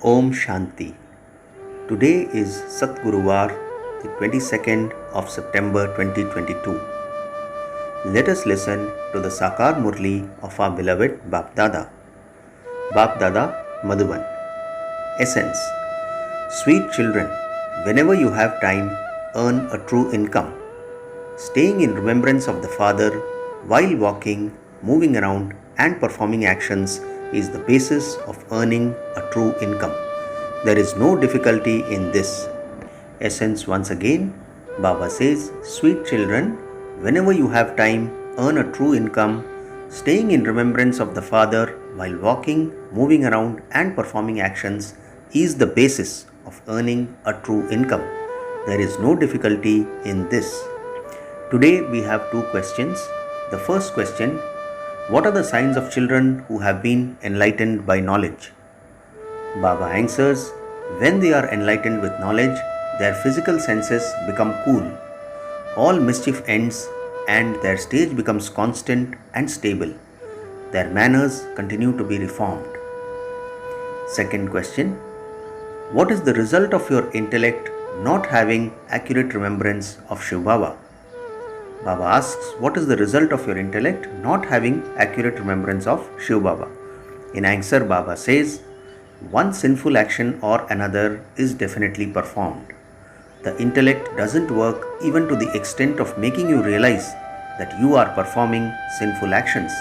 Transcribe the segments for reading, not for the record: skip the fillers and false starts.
Om Shanti. Today is Satguruvar, the 22nd of September 2022. Let us listen to the Sakar Murli of our beloved Bap Dada. Bap Dada Madhuban. Essence. Sweet children, whenever you have time, earn a true income. Staying in remembrance of the Father while walking, moving around and performing actions is the basis of earning a true income. There is no difficulty in this. Essence once again, Baba says, sweet children, whenever you have time, earn a true income. Staying in remembrance of the Father while walking, moving around and performing actions is the basis of earning a true income. There is no difficulty in this. Today we have two questions. The first question, what are the signs of children who have been enlightened by knowledge? Baba answers, when they are enlightened with knowledge, their physical senses become cool. All mischief ends and their stage becomes constant and stable. Their manners continue to be reformed. Second question, what is the result of your intellect not having accurate remembrance of Shiv Baba? Baba asks, what is the result of your intellect not having accurate remembrance of Shiv Baba? In answer, Baba says, one sinful action or another is definitely performed. The intellect doesn't work even to the extent of making you realize that you are performing sinful actions.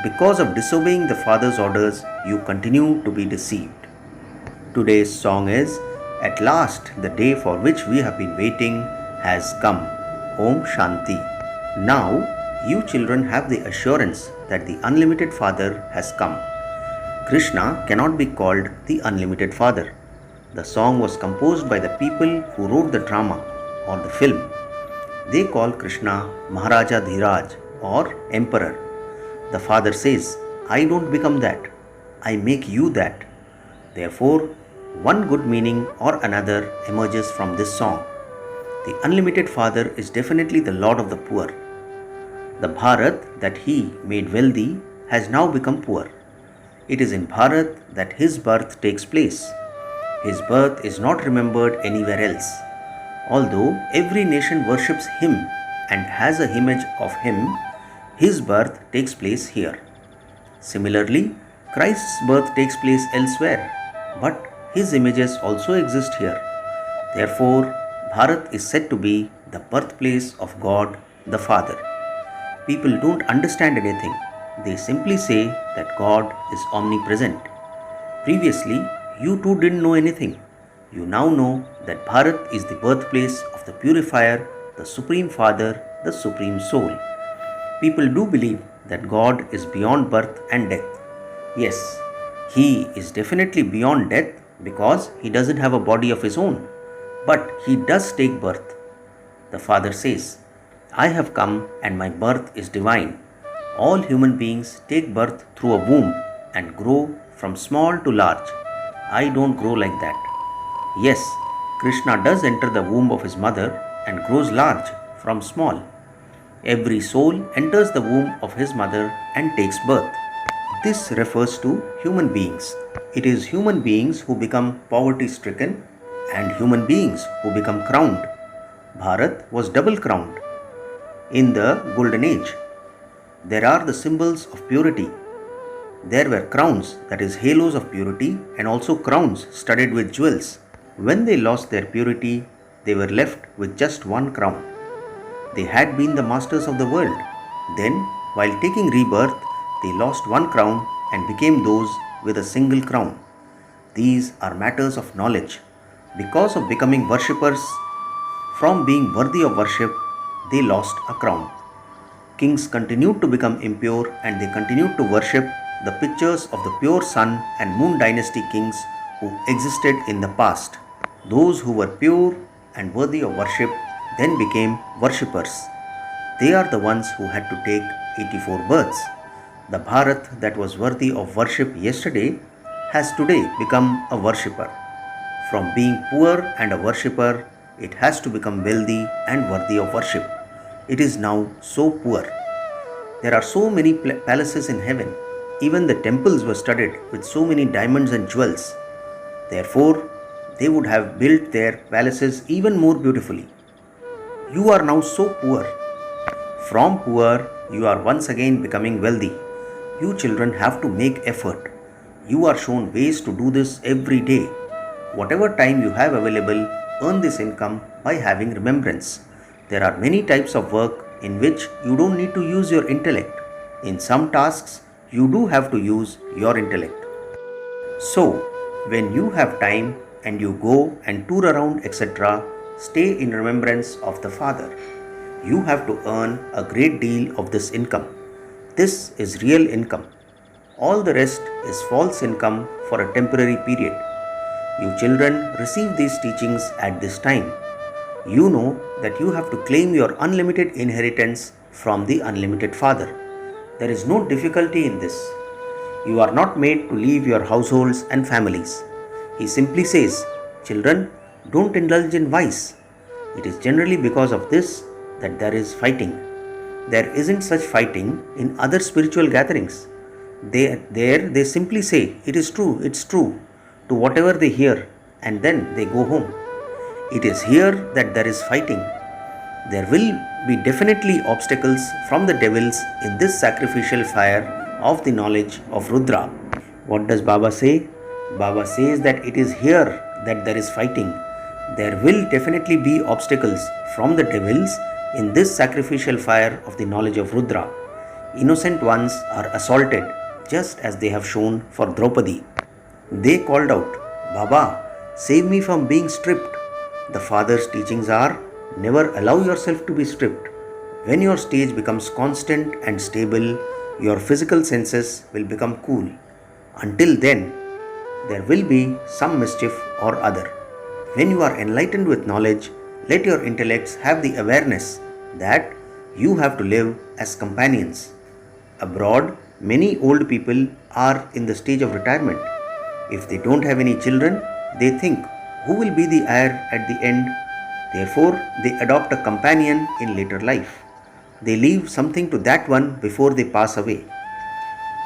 Because of disobeying the Father's orders, you continue to be deceived. Today's song is, at last the day for which we have been waiting has come. Om Shanti. Now, you children have the assurance that the unlimited Father has come. Krishna cannot be called the unlimited Father. The song was composed by the people who wrote the drama or the film. They call Krishna Maharaja Dhiraj or Emperor. The Father says, I don't become that. I make you that. Therefore, one good meaning or another emerges from this song. The unlimited Father is definitely the Lord of the poor. The Bharat that he made wealthy has now become poor. It is in Bharat that his birth takes place. His birth is not remembered anywhere else. Although every nation worships him and has an image of him, his birth takes place here. Similarly, Christ's birth takes place elsewhere, but his images also exist here. Therefore, Bharat is said to be the birthplace of God the Father. People don't understand anything. They simply say that God is omnipresent. Previously, you too didn't know anything. You now know that Bharat is the birthplace of the purifier, the Supreme Father, the Supreme Soul. People do believe that God is beyond birth and death. Yes, he is definitely beyond death because he doesn't have a body of his own. But he does take birth. The Father says, I have come and my birth is divine. All human beings take birth through a womb and grow from small to large. I don't grow like that. Yes, Krishna does enter the womb of his mother and grows large from small. Every soul enters the womb of his mother and takes birth. This refers to human beings. It is human beings who become poverty-stricken and human beings who become crowned. Bharat was double crowned. In the Golden Age, there are the symbols of purity. There were crowns, that is halos of purity, and also crowns studded with jewels. When they lost their purity, they were left with just one crown. They had been the masters of the world. Then, while taking rebirth, they lost one crown and became those with a single crown. These are matters of knowledge. Because of becoming worshippers, from being worthy of worship, they lost a crown. Kings continued to become impure and they continued to worship the pictures of the pure sun and moon dynasty kings who existed in the past. Those who were pure and worthy of worship then became worshippers. They are the ones who had to take 84 births. The Bharat that was worthy of worship yesterday has today become a worshipper. From being poor and a worshipper, it has to become wealthy and worthy of worship. It is now so poor. There are so many palaces in heaven. Even the temples were studded with so many diamonds and jewels. Therefore, they would have built their palaces even more beautifully. You are now so poor. From poor, you are once again becoming wealthy. You children have to make effort. You are shown ways to do this every day. Whatever time you have available, earn this income by having remembrance. There are many types of work in which you don't need to use your intellect. In some tasks, you do have to use your intellect. So, when you have time and you go and tour around, etc., stay in remembrance of the Father. You have to earn a great deal of this income. This is real income. All the rest is false income for a temporary period. You children receive these teachings at this time. You know that you have to claim your unlimited inheritance from the unlimited Father. There is no difficulty in this. You are not made to leave your households and families. He simply says, children, don't indulge in vice. It is generally because of this that there is fighting. There isn't such fighting in other spiritual gatherings. They simply say, it is true, it's true, to whatever they hear, and then they go home. It is here that there is fighting. There will be definitely obstacles from the devils in this sacrificial fire of the knowledge of Rudra. What does Baba say? Baba says that it is here that there is fighting. There will definitely be obstacles from the devils in this sacrificial fire of the knowledge of Rudra. Innocent ones are assaulted just as they have shown for Draupadi. They called out, Baba, save me from being stripped. The Father's teachings are, never allow yourself to be stripped. When your stage becomes constant and stable, your physical senses will become cool. Until then, there will be some mischief or other. When you are enlightened with knowledge, let your intellects have the awareness that you have to live as companions. Abroad, many old people are in the stage of retirement. If they don't have any children, they think, who will be the heir at the end? Therefore, they adopt a companion in later life. They leave something to that one before they pass away.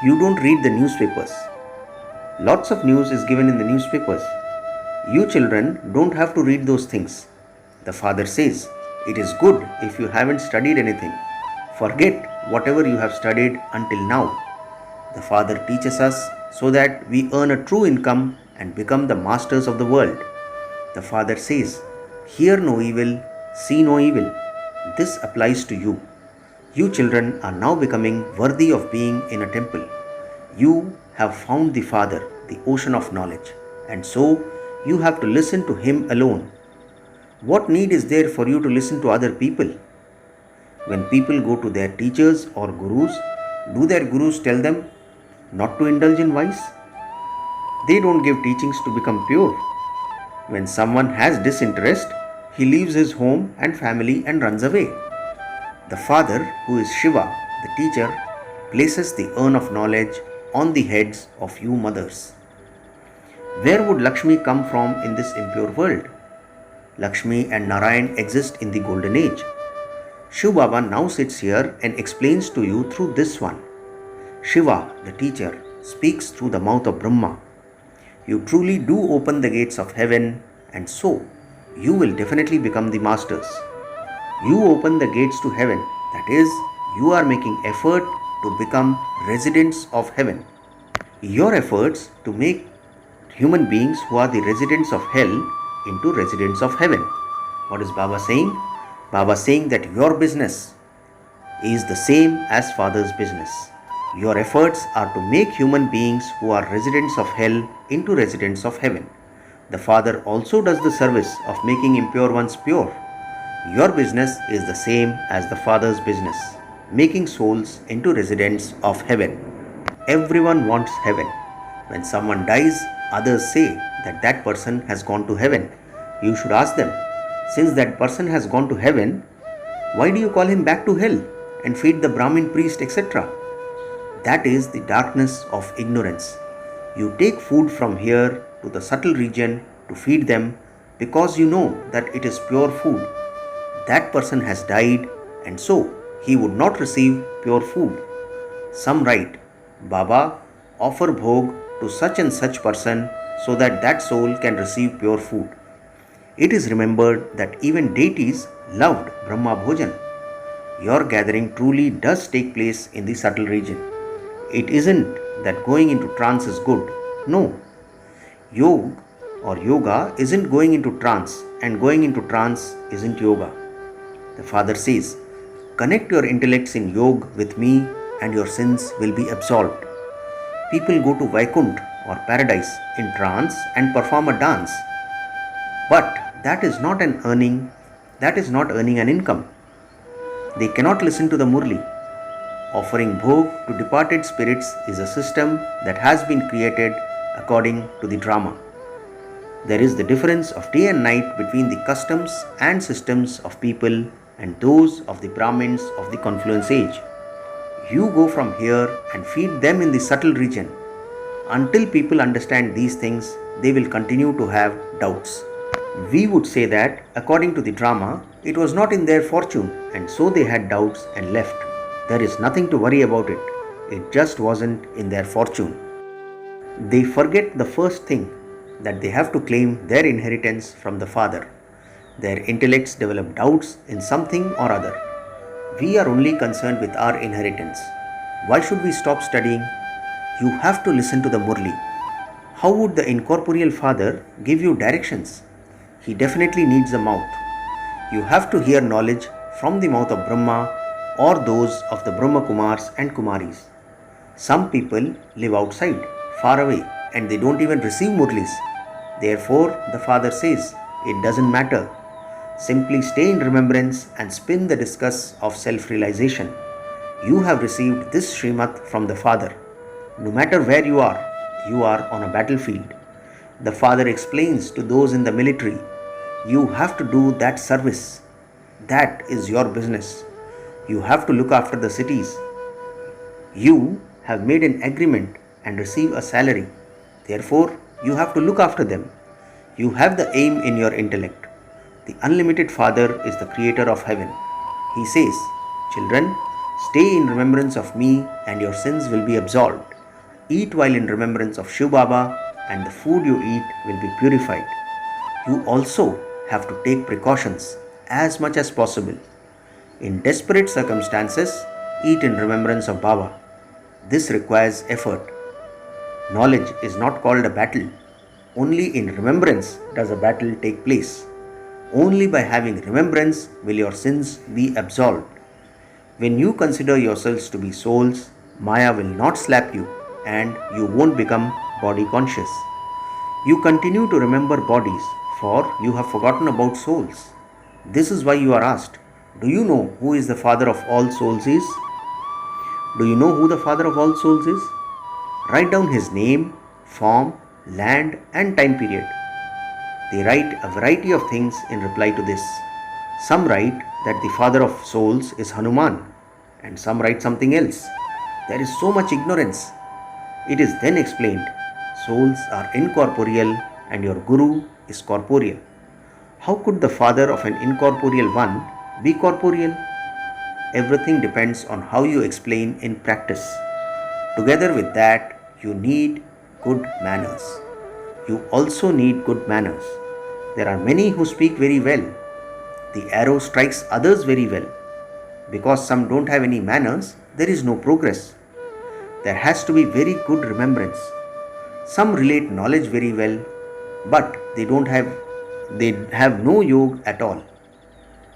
You don't read the newspapers. Lots of news is given in the newspapers. You children don't have to read those things. The Father says, it is good if you haven't studied anything. Forget whatever you have studied until now. The Father teaches us so that we earn a true income and become the masters of the world. The Father says, hear no evil, see no evil. This applies to you. You children are now becoming worthy of being in a temple. You have found the Father, the ocean of knowledge, and so you have to listen to Him alone. What need is there for you to listen to other people? When people go to their teachers or gurus, do their gurus tell them not to indulge in vice? They don't give teachings to become pure. When someone has disinterest, he leaves his home and family and runs away. The Father, who is Shiva, the teacher, places the urn of knowledge on the heads of you mothers. Where would Lakshmi come from in this impure world? Lakshmi and Narayan exist in the golden age. Shiv Baba now sits here and explains to you through this one. Shiva, the teacher, speaks through the mouth of Brahma. You truly do open the gates of heaven, and so you will definitely become the masters. You open the gates to heaven, that is, you are making effort to become residents of heaven. Your efforts to make human beings who are the residents of hell into residents of heaven. What is Baba saying? Baba saying that your business is the same as Father's business. Your efforts are to make human beings who are residents of hell into residents of heaven. The Father also does the service of making impure ones pure. Your business is the same as the Father's business, making souls into residents of heaven. Everyone wants heaven. When someone dies, others say that that person has gone to heaven. You should ask them, since that person has gone to heaven, why do you call him back to hell and feed the Brahmin priest, etc.? That is the darkness of ignorance. You take food from here to the subtle region to feed them because you know that it is pure food. That person has died and so he would not receive pure food. Some write, Baba, offer bhog to such and such person so that that soul can receive pure food. It is remembered that even deities loved Brahma Bhojan. Your gathering truly does take place in the subtle region. It isn't that going into trance is good. No. Yoga isn't going into trance, and going into trance isn't yoga. The Father says, connect your intellects in yoga with me and your sins will be absolved. People go to Vaikunt or paradise in trance and perform a dance. But that is not earning an income. They cannot listen to the Murli. Offering bhog to departed spirits is a system that has been created according to the drama. There is the difference of day and night between the customs and systems of people and those of the Brahmins of the confluence age. You go from here and feed them in the subtle region. Until people understand these things, they will continue to have doubts. We would say that, according to the drama, it was not in their fortune, and so they had doubts and left. There is nothing to worry about it. It just wasn't in their fortune. They forget the first thing, that they have to claim their inheritance from the Father. Their intellects develop doubts in something or other. We are only concerned with our inheritance. Why should we stop studying? You have to listen to the Murli. How would the incorporeal Father give you directions? He definitely needs a mouth. You have to hear knowledge from the mouth of Brahma or those of the Brahma Kumars and Kumaris. Some people live outside, far away, and they don't even receive Murlis. Therefore, the Father says, it doesn't matter. Simply stay in remembrance and spin the discus of self-realization. You have received this Srimad from the Father. No matter where you are on a battlefield. The Father explains to those in the military, you have to do that service. That is your business. You have to look after the cities. You have made an agreement and receive a salary. Therefore, you have to look after them. You have the aim in your intellect. The unlimited Father is the creator of heaven. He says, children, stay in remembrance of me and your sins will be absolved. Eat while in remembrance of Shiv Baba and the food you eat will be purified. You also have to take precautions as much as possible. In desperate circumstances, eat in remembrance of Baba. This requires effort. Knowledge is not called a battle. Only in remembrance does a battle take place. Only by having remembrance will your sins be absolved. When you consider yourselves to be souls, Maya will not slap you and you won't become body conscious. You continue to remember bodies, for you have forgotten about souls. This is why you are asked, do you know who is the Father of all souls is? Do you know who the Father of all souls is? Write down his name, form, land and time period. They write a variety of things in reply to this. Some write that the Father of souls is Hanuman, and some write something else. There is so much ignorance. It is then explained, souls are incorporeal and your Guru is corporeal. How could the Father of an incorporeal one be corporeal? Everything depends on how you explain in practice. Together with that, you need good manners. You also need good manners. There are many who speak very well. The arrow strikes others very well. Because some don't have any manners, there is no progress. There has to be very good remembrance. Some relate knowledge very well, but they have no yoga at all.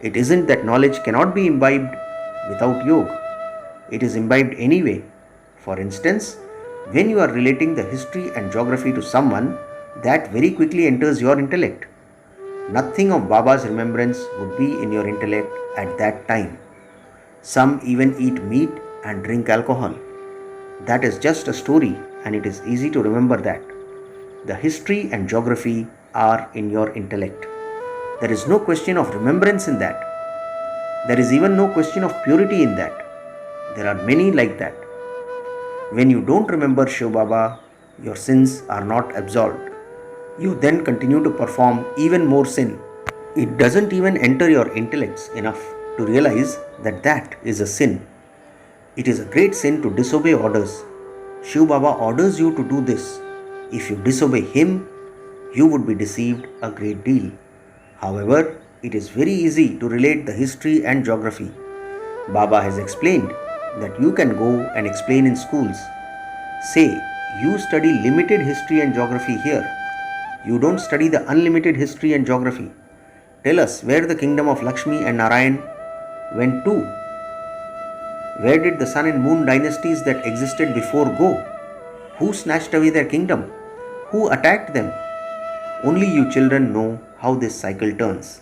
It isn't that knowledge cannot be imbibed without yoga. It is imbibed anyway. For instance, when you are relating the history and geography to someone, that very quickly enters your intellect. Nothing of Baba's remembrance would be in your intellect at that time. Some even eat meat and drink alcohol. That is just a story and it is easy to remember that. The history and geography are in your intellect. There is no question of remembrance in that. There is even no question of purity in that. There are many like that. When you don't remember Shiv Baba, your sins are not absolved. You then continue to perform even more sin. It doesn't even enter your intellects enough to realize that that is a sin. It is a great sin to disobey orders. Shiv Baba orders you to do this. If you disobey him, you would be deceived a great deal. However, it is very easy to relate the history and geography. Baba has explained that you can go and explain in schools. Say, you study limited history and geography here. You don't study the unlimited history and geography. Tell us where the kingdom of Lakshmi and Narayan went to. Where did the sun and moon dynasties that existed before go? Who snatched away their kingdom? Who attacked them? Only you children know how this cycle turns.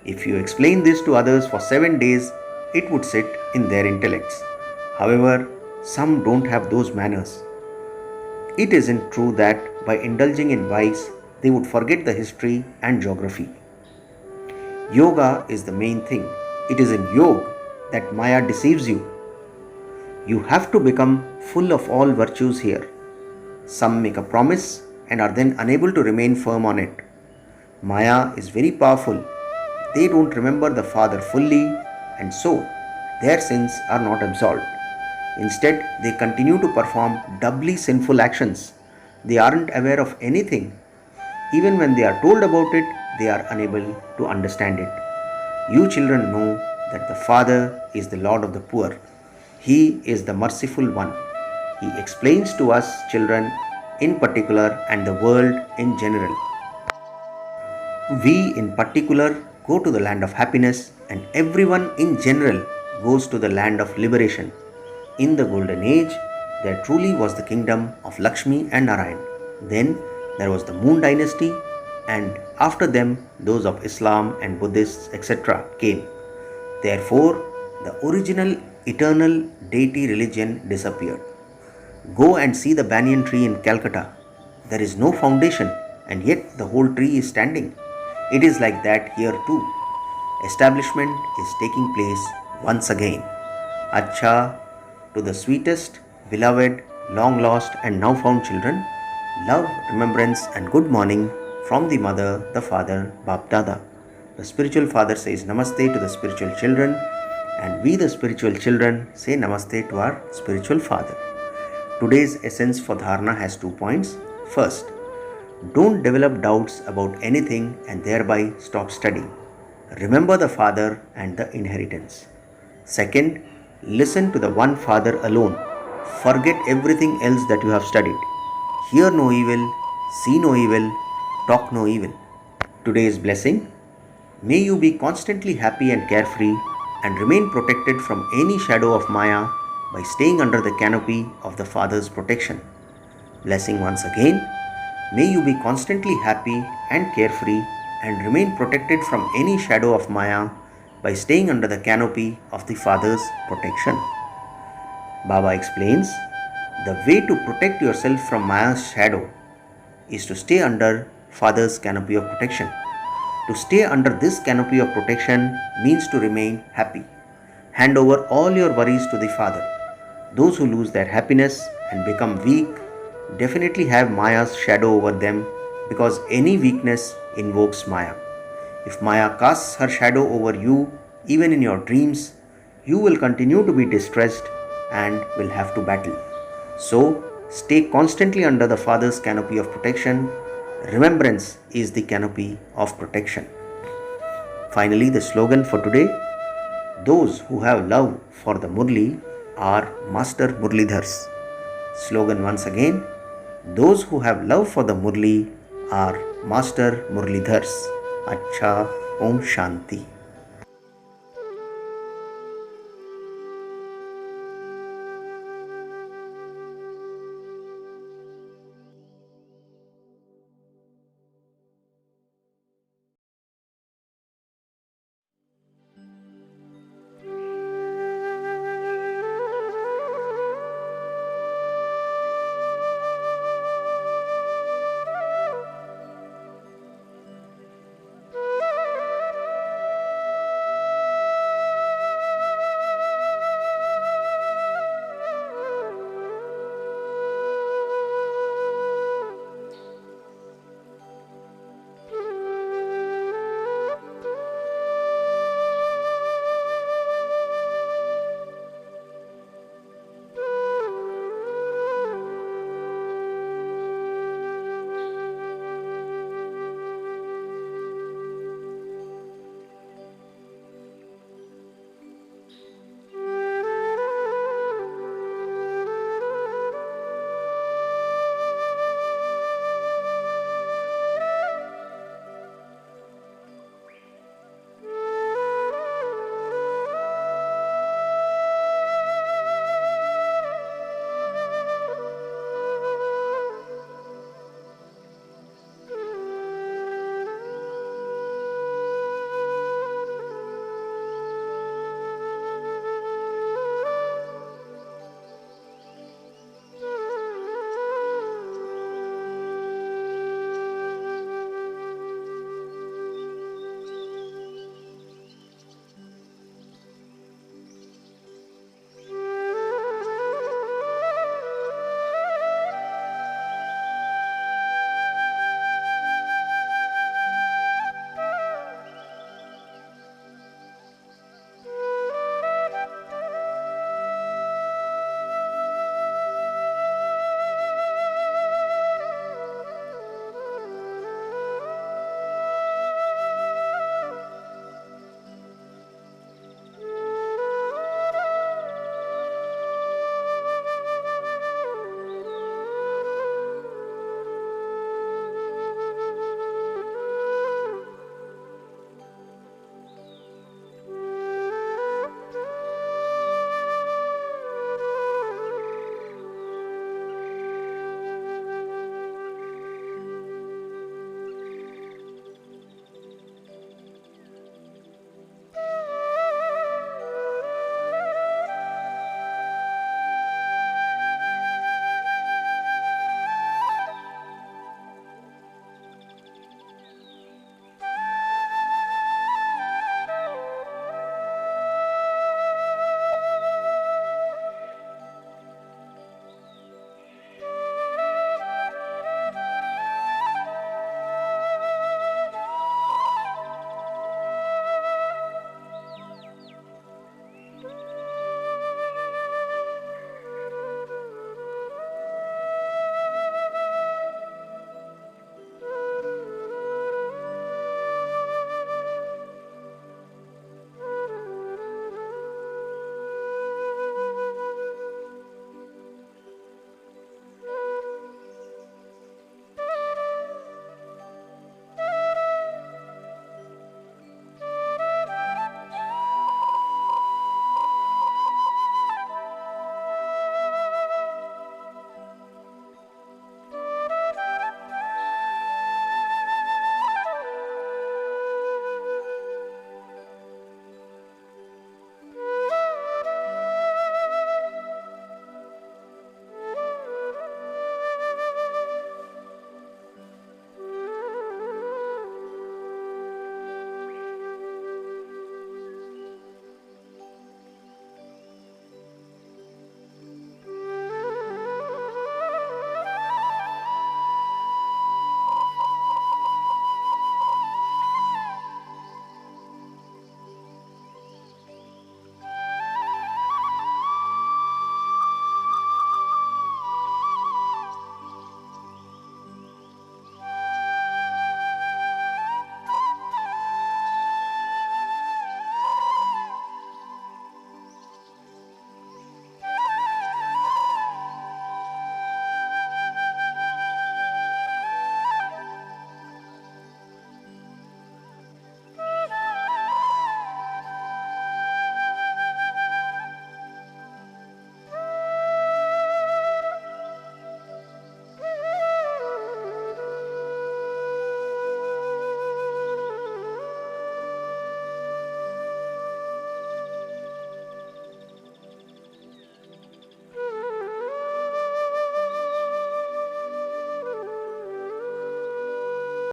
If you explain this to others for 7 days, it would sit in their intellects. However, some don't have those manners. It isn't true that by indulging in vice, they would forget the history and geography. Yoga is the main thing. It is in yoga that Maya deceives you. You have to become full of all virtues here. Some make a promise and are then unable to remain firm on it. Maya is very powerful. They don't remember the Father fully, and so their sins are not absolved. Instead, they continue to perform doubly sinful actions. They aren't aware of anything. Even when they are told about it, they are unable to understand it. You children know that the Father is the Lord of the poor. He is the merciful one. He explains to us children in particular and the world in general. We in particular go to the land of happiness, and everyone in general goes to the land of liberation. In the golden age, there truly was the kingdom of Lakshmi and Narayan. Then there was the Moon dynasty, and after them those of Islam and Buddhists, etc. came. Therefore, the original eternal deity religion disappeared. Go and see the banyan tree in Calcutta. There is no foundation, and yet the whole tree is standing. It is like that here too. Establishment is taking place once again. Acha, to the sweetest, beloved, long lost and now found children, love, remembrance and good morning from the mother, the father, Bap Dada. The spiritual father says namaste to the spiritual children, and we the spiritual children say namaste to our spiritual father. Today's essence for dharana has 2 points. First, don't develop doubts about anything and thereby stop studying. Remember the Father and the inheritance. Second, listen to the one Father alone. Forget everything else that you have studied. Hear no evil, see no evil, talk no evil. Today's blessing: may you be constantly happy and carefree and remain protected from any shadow of Maya by staying under the canopy of the Father's protection. Blessing once again: may you be constantly happy and carefree and remain protected from any shadow of Maya by staying under the canopy of the Father's protection. Baba explains, the way to protect yourself from Maya's shadow is to stay under Father's canopy of protection. To stay under this canopy of protection means to remain happy. Hand over all your worries to the Father. Those who lose their happiness and become weak definitely have Maya's shadow over them, because any weakness invokes Maya. If Maya casts her shadow over you, even in your dreams, you will continue to be distressed and will have to battle. So, stay constantly under the Father's canopy of protection. Remembrance is the canopy of protection. Finally, the slogan for today: those who have love for the Murli are Master Murlidhars. Slogan once again: those who have love for the Murli are Master Murlidhars. Acha, Om Shanti.